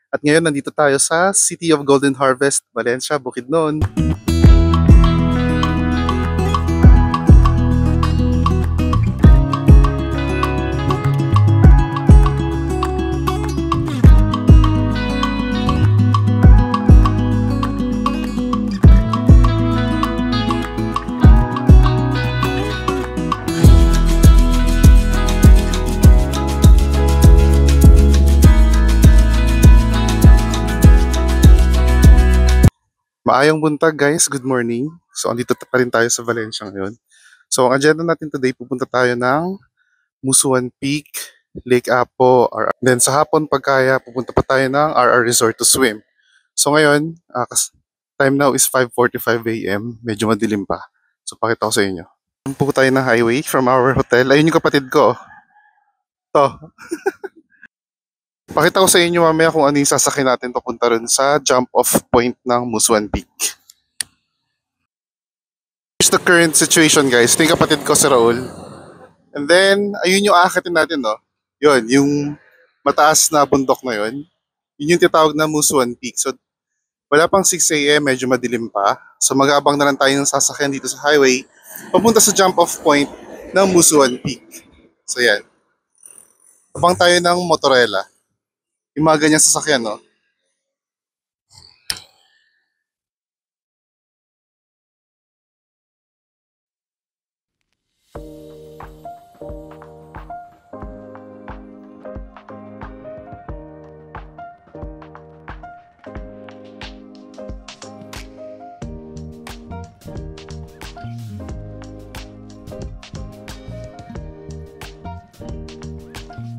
At ngayon nandito tayo sa City of Golden Harvest, Valencia, Bukidnon. Maayong buntag guys, good morning. So andito pa rin tayo sa Valencia ngayon. So ang agenda natin today, pupunta tayo ng Musuan Peak, Lake Apo, then sa hapon pagkaya pupunta pa tayo ng RR Resort to swim. So ngayon, time now is 5:45 AM, medyo madilim pa. So pakita ko sa inyo. Po tayo ng highway from our hotel. Ayun yung kapatid ko. To. Pakita ko sa inyo mamaya kung ano yung sasakyan natin papunta rin sa jump-off point ng Musuan Peak. Here's the current situation guys. Ito yung kapatid ko si Raul. And then, ayun yung aakatin natin, no? Yun, yung mataas na bundok na yun. Yun yung tinatawag na Musuan Peak. So, wala pang 6 AM, medyo madilim pa. So, mag-aabang na lang tayo ng sasakyan dito sa highway papunta sa jump-off point ng Musuan Peak. So, yan. Abang tayo ng motorela. Yung mga ganyang sasakyan, no?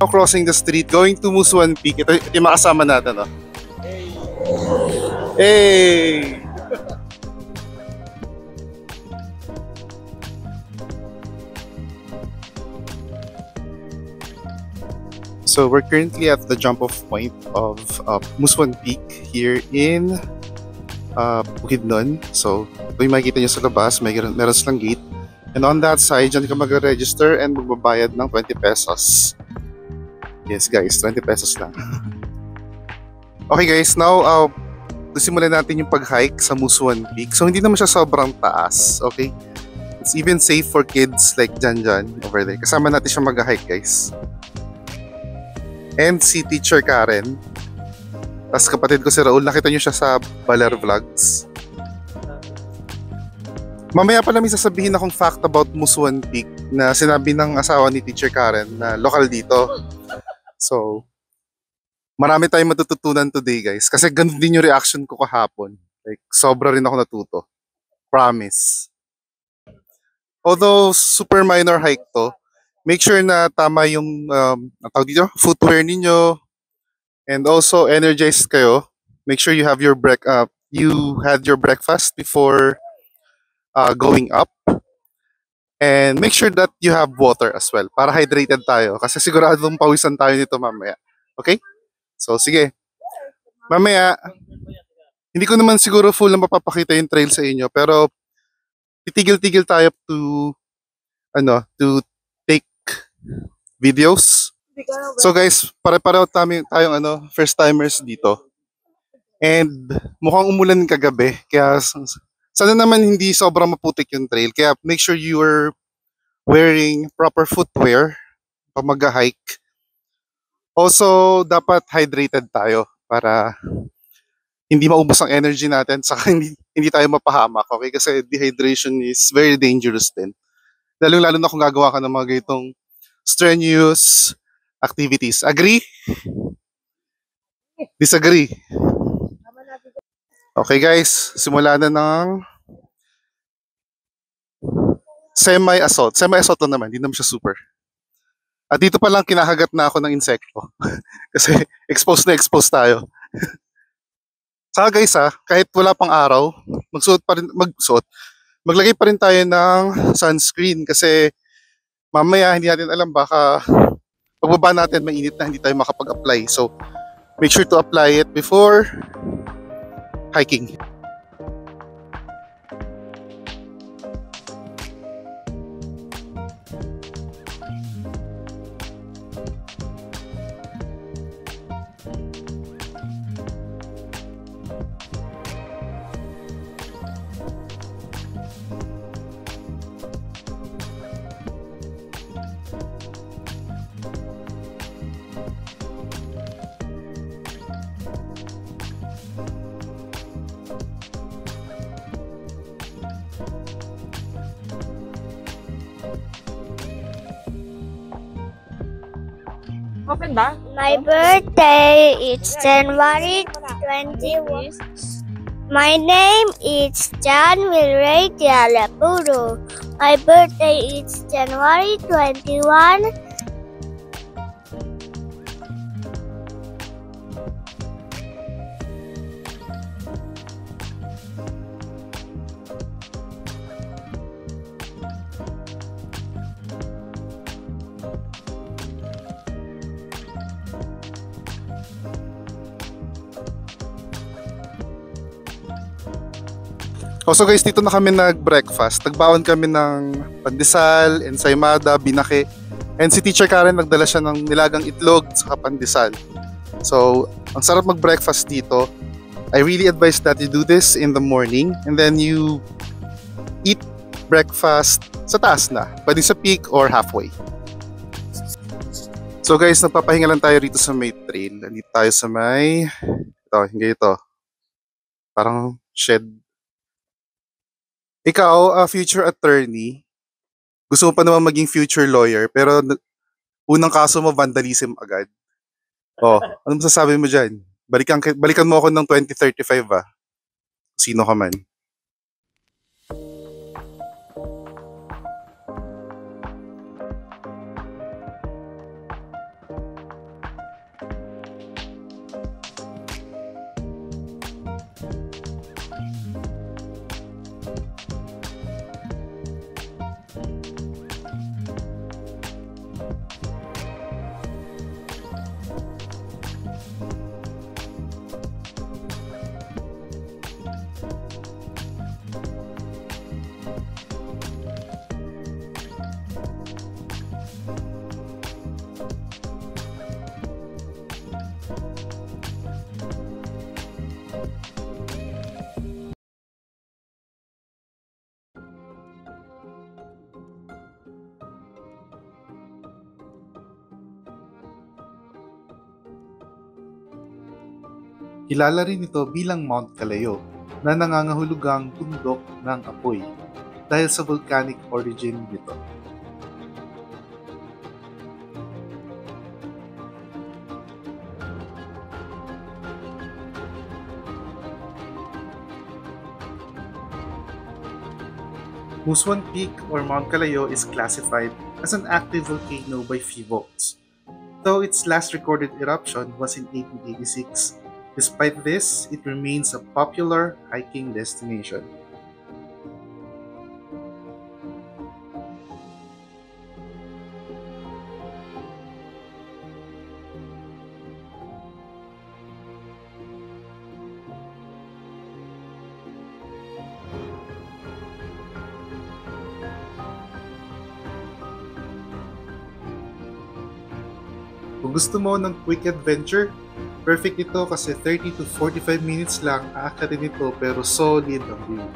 Now crossing the street, going to Musuan Peak. Ito yung makasama natin, no? Hey! So we're currently at the jump-off point of Musuan Peak here in Bukidnon. So ito yung makikita nyo sa labas, meron silang gate. And on that side, dyan ka mag-register and magbabayad ng 20 pesos. Yes guys, 20 pesos lang. Okay guys, now simulan natin yung pag-hike sa Musuan Peak. So hindi naman siya sobrang taas, okay? It's even safe for kids like Jan over there. Kasama natin siya mag-hike guys. And si Teacher Karen. Tapos kapatid ko si Raul, nakita nyo siya sa Baler Vlogs. Mamaya pala may sasabihin akong fact about Musuan Peak na sinabi ng asawa ni Teacher Karen na lokal dito. So, marami tayong matututunan today guys. Kasi ganun din yung reaction ko kahapon. Like, sobra rin ako natuto. Promise. Although, super minor hike to, make sure na tama yung footwear ninyo. And also, energized kayo. Make sure you have your you had your breakfast before going up. And make sure that you have water as well para hydrated tayo kasi siguradong pawisan tayo nito mamaya. Okay? So sige. Mamaya hindi ko naman siguro full na mapapakita yung trail sa inyo pero titigil-tigil tayo to take videos. So guys, pare-pareho tayong first timers dito. And mukhang umulan kagabi kaya sana naman hindi sobrang maputik yung trail. Kaya make sure you are wearing proper footwear pag mag-hike. Also, dapat hydrated tayo para hindi maubos ang energy natin saka hindi tayo mapahamak. Okay? Kasi dehydration is very dangerous din. Lalo na kung gagawa ka ng mga ganitong strenuous activities. Agree? Disagree? Okay guys, simula na ng semi-assault. Semi-assault lang naman, hindi naman siya super. At dito pa lang kinahagat na ako ng insekto. Kasi exposed na exposed tayo. Saka guys kahit wala pang araw, maglagay pa rin tayo ng sunscreen. Kasi mamaya hindi natin alam baka pagbaba natin mainit na hindi tayo makapag-apply. So make sure to apply it before hiking. Open ba? My birthday is January 21. My name is John Wilray Dialapuro. My birthday is January 21. So guys, dito na kami nag-breakfast. Nagbaon kami ng pandesal, ensaymada, binake. And si Teacher Karen nagdala siya ng nilagang itlog sa pandesal. So, ang sarap mag-breakfast dito. I really advise that you do this in the morning and then you eat breakfast sa taas na. Pwede sa peak or halfway. So guys, nagpapahinga lang tayo rito sa may trail. Nandito tayo sa may... Ito. Parang shed. Ikaw, future attorney, gusto mo pa naman maging future lawyer, pero unang kaso mo, vandalism agad. Ano masasabi mo dyan? Balikan mo ako ng 2035 ah. Sino ka man. Kilala rin ito bilang Mount Calayo na nangangahulugang bundok ng apoy dahil sa volcanic origin nito. Muswan Peak or Mount Calayo is classified as an active volcano by PHIVOLTS, though its last recorded eruption was in 1886. Despite this, it remains a popular hiking destination. Kung gusto mo ng quick adventure, perfect ito kasi 30 to 45 minutes lang aakyatin ito pero solid ang view.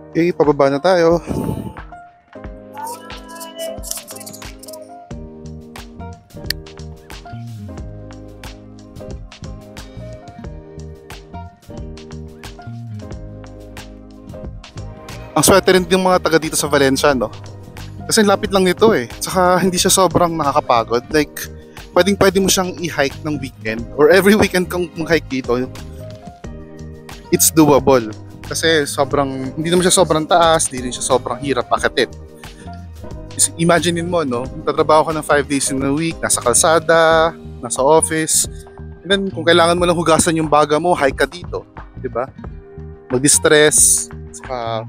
Okay, pababa na tayo. Ang swerte rin yung mga taga dito sa Valencia, no? Kasi lapit lang nito eh. Tsaka hindi siya sobrang nakakapagod. Like, pwede mo siyang i-hike ng weekend or every weekend kang mag-hike dito. It's doable. Kasi hindi naman siya sobrang taas, hindi rin siya sobrang hirap akitin. Imaginein mo, no? Tatrabaho ka ng 5 days in a week, nasa kalsada, nasa office. And then, kung kailangan mo lang hugasan yung baga mo, hike ka dito. Diba? Mag-distress. Saka,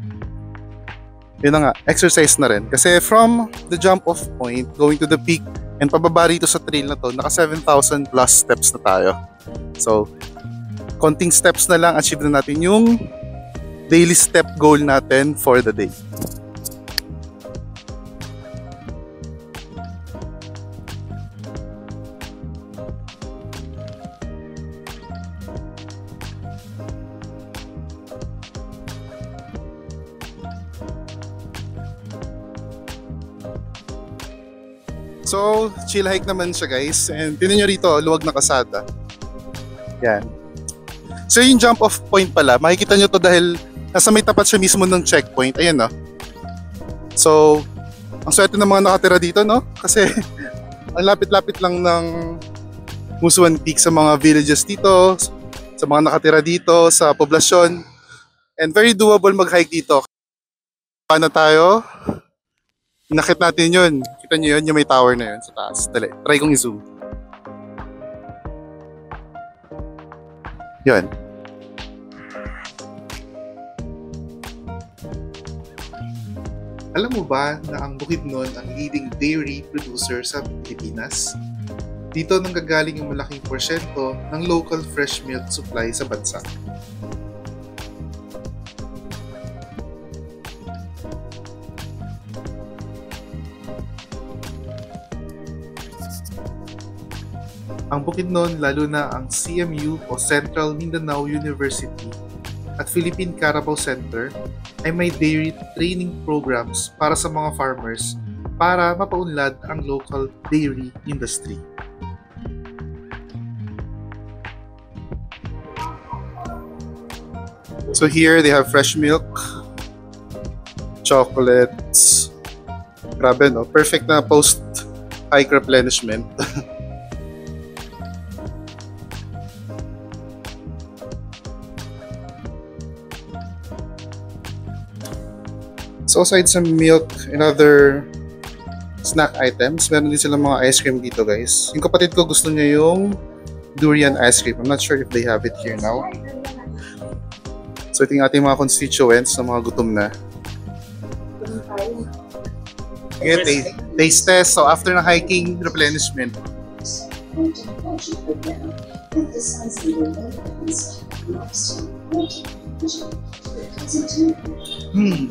yun na nga, exercise na rin. Kasi from the jump-off point, going to the peak, and pababa rito sa trail na to, naka 7,000 plus steps na tayo. So, konting steps na lang, achieve na natin yung daily step goal natin for the day. So, chill hike naman siya guys. And tinan nyo rito, luwag na kasada. Yan. So yung jump off point pala, makikita nyo to dahil nasa may tapat siya mismo ng checkpoint. Ayan no. So, ang swerte ng mga nakatira dito no. Kasi ang lapit-lapit lang ng Musuan Peak sa mga villages dito, sa mga nakatira dito, sa poblasyon. And very doable mag-hike dito. Paano tayo? Nakit natin yun. Kita nyo yun, yung may tower na yun sa taas. Dali, try kong i-zoom. Yun. Alam mo ba na ang Bukidnon ang leading dairy producer sa Pilipinas? Dito nanggagaling yung malaking porsyento ng local fresh milk supply sa bansa. Ang Bukidnon, lalo na ang CMU o Central Mindanao University at Philippine Carabao Center ay may dairy training programs para sa mga farmers para mapaunlad ang local dairy industry. So here they have fresh milk, chocolates. Grabe no, perfect na post-hike replenishment. So aside sa milk and other snack items, meron din silang mga ice cream dito guys. Yung kapatid ko gusto niya yung durian ice cream. I'm not sure if they have it here now. So ito yung ating mga constituents na mga gutom na. Okay, taste test. So after na hiking, replenishment. Hmm.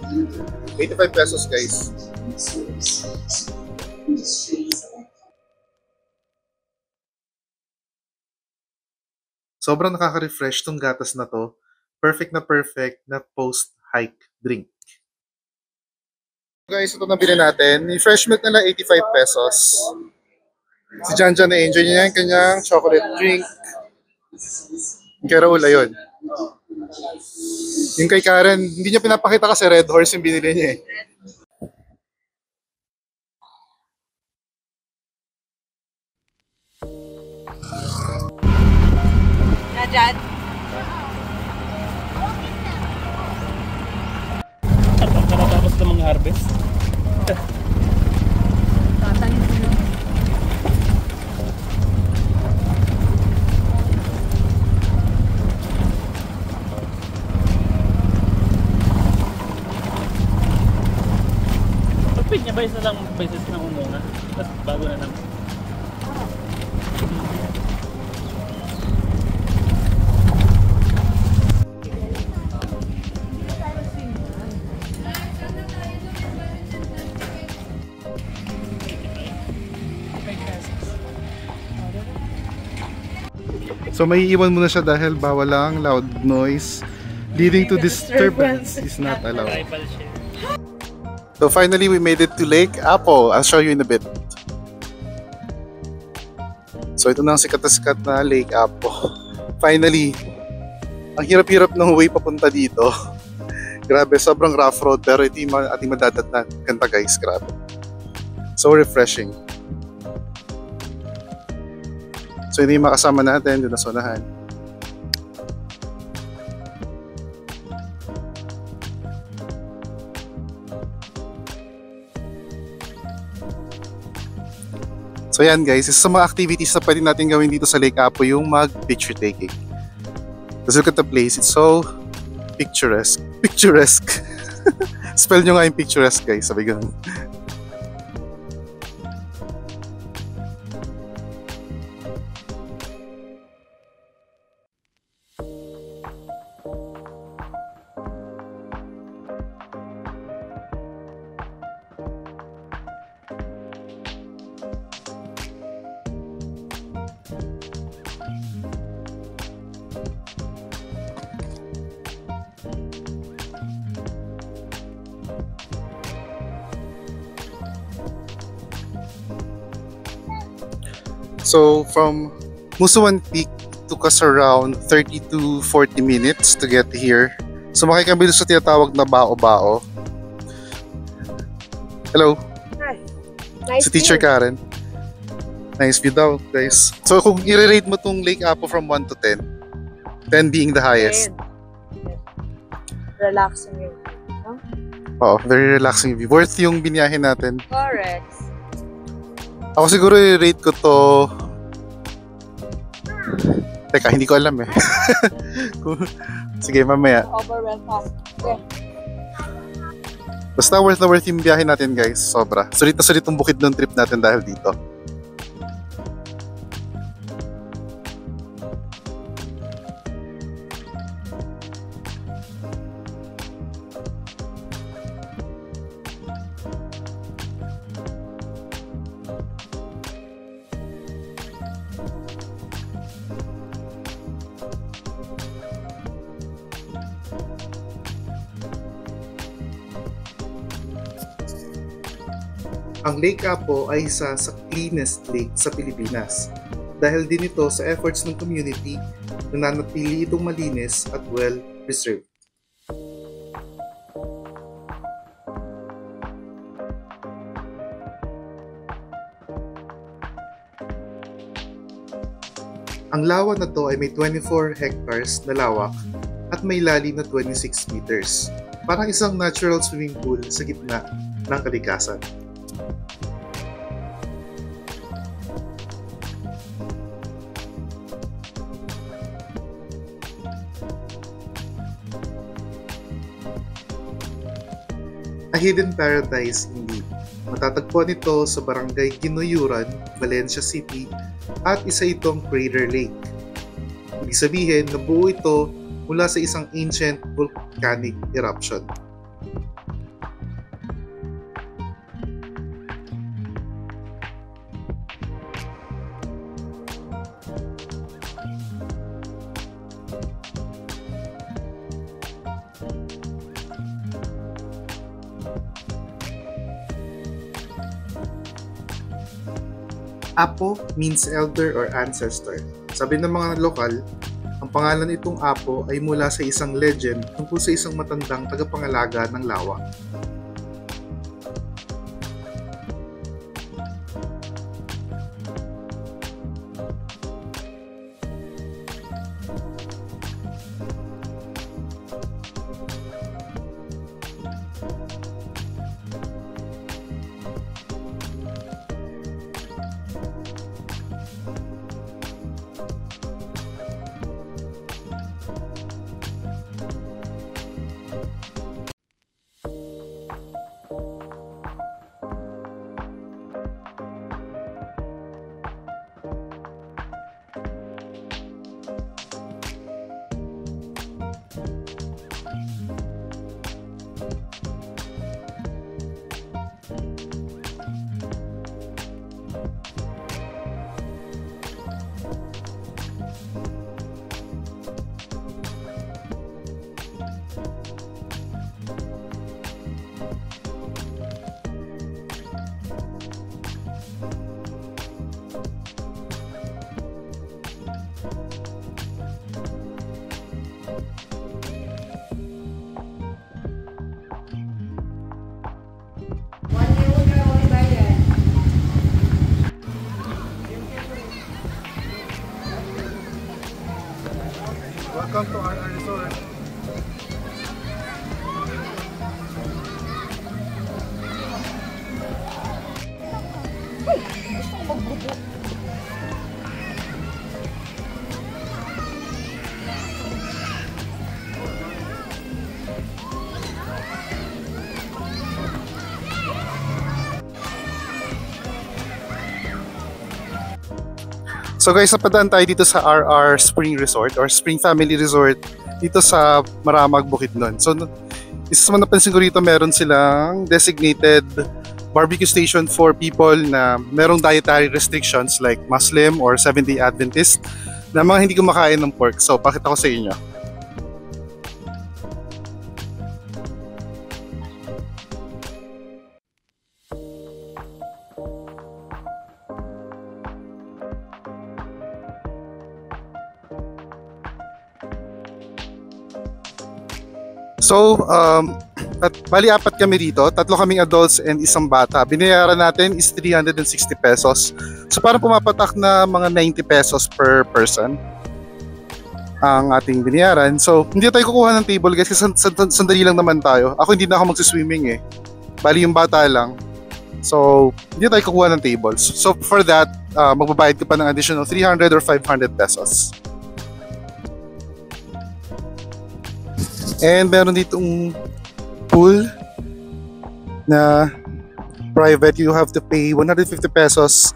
85 pesos guys. Sobrang nakaka-refresh tong gatas na to. Perfect na post-hike drink. Guys, ito na bilhin natin. Yung fresh milk nila 85 pesos. Si Janjan na-enjoy niya yung kanyang chocolate drink. Yung kay Raul, ayun. Yung kay Karen, hindi niya pinapakita kasi Red Horse yung binili niya eh. Dad? Tapos na mga harvest. Tatanim ko lang. Pagpig niya ba isa lang beses na umuna? Tapos bago na naman. So may iwan muna siya dahil bawal lang loud noise leading to disturbance is not allowed. Tribal share. So finally we made it to Lake Apple. I'll show you in a bit. So ito na ang sikat na sikat na Lake Apple. Finally, ang hirap-hirap ng way papunta dito. Grabe, sobrang rough road pero ito yung ating madadatnan. Ganda guys, grabe. So refreshing. So hindi makasama natin doon na sonahan. So yan guys, isa sa mga activities na pwede natin gawin dito sa Lake Apo yung mag-picture taking. Let's look at the place, it's so picturesque. Picturesque. Spell nyo nga yung picturesque guys, sabi ganun. So from Musuan Peak, it took us around 30 to 40 minutes to get here. Sumakay kami doon sa tinatawag na Bao-Bao. Hello, Nice si Teacher Karen. Nice view daw, guys. So kung i-rate mo tong Lake Apo from 1 to 10, 10 being the highest. Relaxing yun. Oh, very relaxing view. Worth yung biniyahin natin. Correct. Ako siguro i-rate ko to... Teka, hindi ko alam eh. Sige, mamaya. Overwhelmed ako. Okay. Basta worth na worth yung biyahe natin, guys. Sobra. Sulit na sulit yung bukid ng trip natin dahil dito. Ang Lake Apo ay isa sa cleanest lake sa Pilipinas. Dahil din ito sa efforts ng community, nananatili itong malinis at well preserved. Ang lawa na to ay may 24 hectares na lawak at may lalim na 26 meters. Parang isang natural swimming pool sa gitna ng kalikasan. A hidden paradise indeed. Matatagpuan ito sa barangay Ginuyuran, Valencia City at isa itong crater lake. Ibig sabihin na buo ito mula sa isang ancient volcanic eruption. Apo means elder or ancestor. Sabi ng mga lokal, ang pangalan itong Apo ay mula sa isang legend tungkol sa isang matandang tagapangalaga ng lawa. Welcome to our resort. So guys, napadaan tayo dito sa RR Spring Resort or Spring Family Resort dito sa Maramag, Bukidnon. So isa sa mga napansin ko rito, meron silang designated barbecue station for people na merong dietary restrictions like Muslim or Seventh-day Adventist na mga hindi kumakain ng pork. So pakita ko sa inyo. So, bali apat kami dito, tatlo kaming adults and isang bata. Binayaran natin is 360 pesos. So parang pumapatak na mga 90 pesos per person ang ating binayaran. So hindi tayo kukuha ng table guys kasi sandali lang naman tayo. Ako hindi na ako magsiswimming eh. Bali yung bata lang. So hindi tayo kukuha ng tables. So for that, magbabayad ka pa ng additional 300 or 500 pesos. And meron ditong pool na private. You have to pay 150 pesos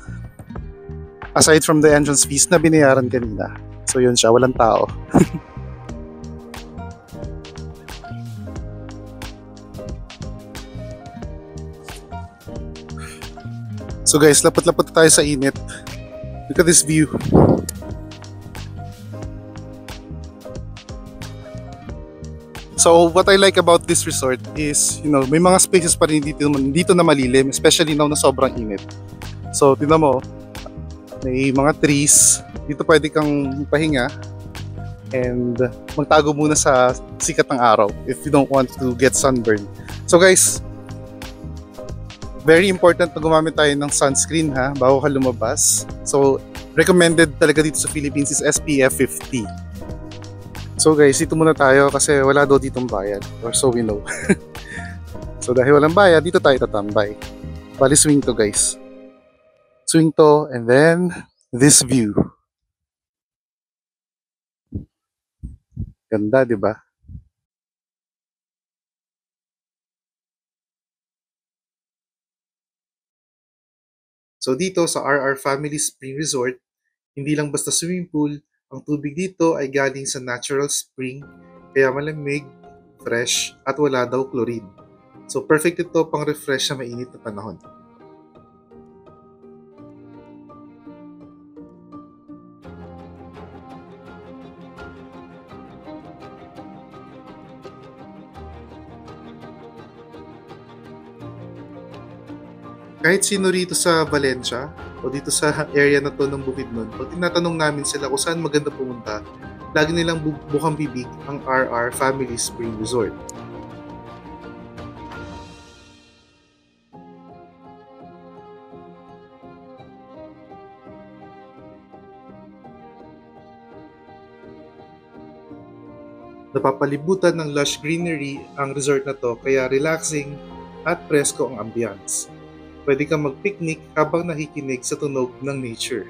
aside from the entrance fees na binayaran kanina. So yun siya, walang tao. So guys, lapot-lapot tayo sa init. Look at this view. So what I like about this resort is, you know, may mga spaces pa rin dito na malilim, especially now na sobrang init. So tingnan mo, may mga trees, dito pwede kang pahinga and magtago muna sa sikat ng araw if you don't want to get sunburn. So guys, very important na gumamit tayo ng sunscreen ha, bago ka lumabas. So recommended talaga dito sa Philippines is SPF 50. So guys, dito muna tayo kasi wala daw ditong bayad, or so we know. So dahil walang bayad, dito tayo tatambay. Bali swing to guys. Swing to and then this view. Ganda, di ba? So dito sa RR Family Spring Resort, hindi lang basta swimming pool, ang tubig dito ay galing sa natural spring, kaya malamig, fresh, at wala daw chlorine. So perfect ito pang refresh sa mainit na panahon. Kahit sino rito sa Valencia o dito sa area na to ng Bukidnon, pag tinatanong namin sila kung saan maganda pumunta, lagi nilang bukang bibig ang RR Family Spring Resort. Napapalibutan ng lush greenery ang resort na to, kaya relaxing at presko ang ambience. Pwede kang mag-picnic habang nakikinig sa tunog ng nature.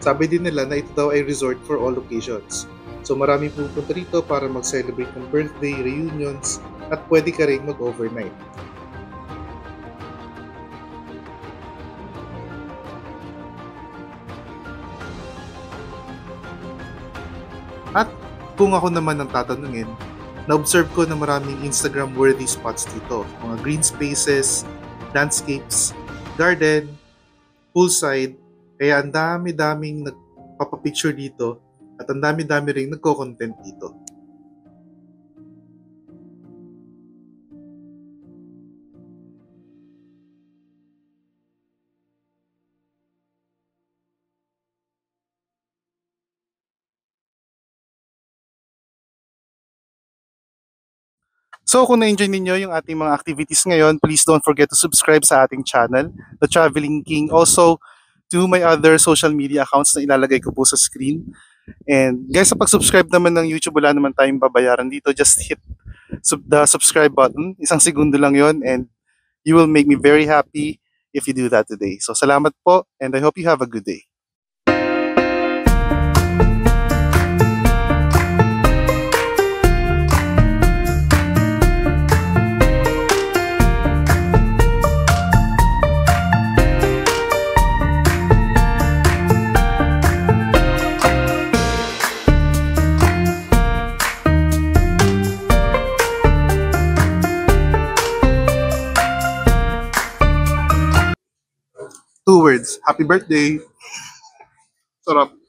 Sabi din nila na ito daw ay resort for all occasions. So maraming pupunta rito para mag-celebrate ng birthday, reunions, at pwede ka rin mag-overnight. At kung ako naman ang tatanungin, na-observe ko na maraming Instagram-worthy spots dito. Mga green spaces, landscapes, garden, poolside. Kaya ang dami-daming nagpapapicture dito at ang dami-dami rin nagko-content dito. So kung na-enjoy ninyo yung ating mga activities ngayon, please don't forget to subscribe sa ating channel, The Traveling King. Also, to my other social media accounts na ilalagay ko po sa screen. And guys, sa pag-subscribe naman ng YouTube, wala naman tayong babayaran dito. Just hit the subscribe button. 1 segundo lang yon, and you will make me very happy if you do that today. So salamat po, and I hope you have a good day. Two words. Happy birthday. Sarap.